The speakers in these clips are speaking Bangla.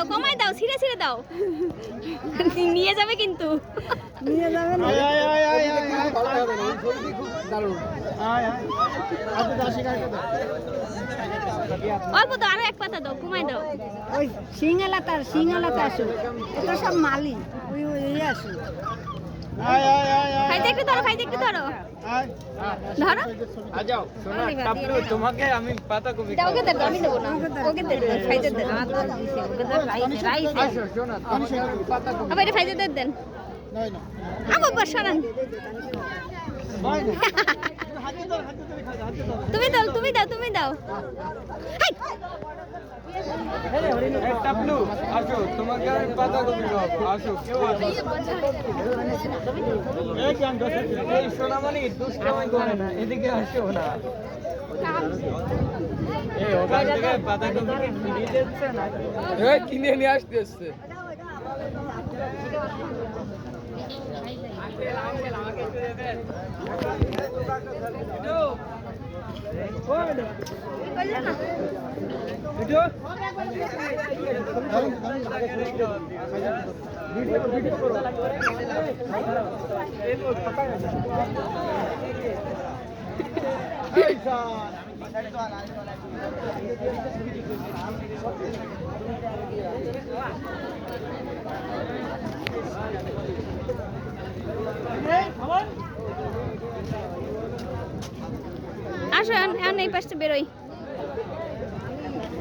কমাই দাও ছিঁড়ে দাও নিয়ে যাবে কিন্তু নিয়ে যাবে না অল্প দাও আরো এক পাতা দাও কমাই দাও ওই সিঙ্গালাতে আসো এটা সব মালি ওই আসো খাইতে একটু ধরো ধরো তোমাকে আমি পাতা কপি ওকে দেব আমি দেবো না ওকে দেব খাইতে দেন আবার এটা খাইতে দেন আবার বসান তুমি দাও টাপলু আসো তোমাকে আমি পাতা কপি খাওয়াবো আসো কেউ আসো এই সোনামণি দুষ্টামি করে না এদিকে আসো না এই ওখান থেকে পাতা কপি কি ফিরিয়ে দিচ্ছে না কিনে নিয়ে আসতে এসছে আসো এখন এই পাশটা বেরোই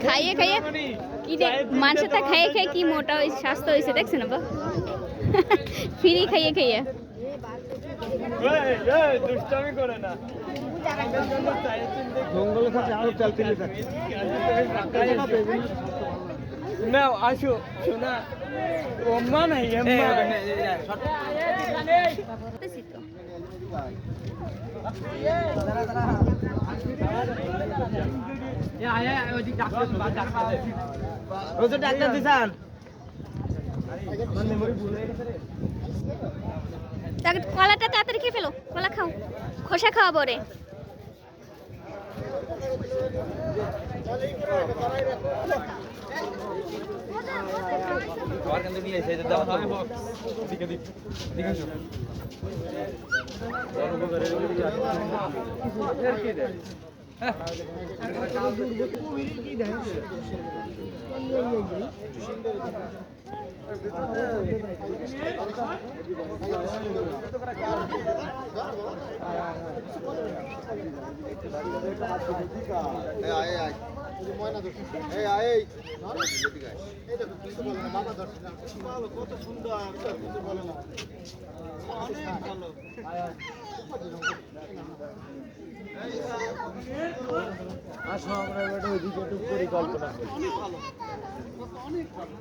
খাইয়ে কি রে মানুষটা খাইয়ে কি মোটা হয়েছে স্বাস্থ্য হয়েছে দেখছেন না ফ্রি খাইয়ে দুষ্টামি করে না নাও আসো শোনা ওম্মা নাই ডাক্তার দিছান কলাটা তাড়াতাড়ি খেয়ে ফেলো কলা খাও খোসা খাওয়া পরে কত সুন্দর বলে না অনেক ভালো আসো আমরা এবার ওইদিকে একটু পরিকল্পনা করি অনেক ভালো অনেক ভালো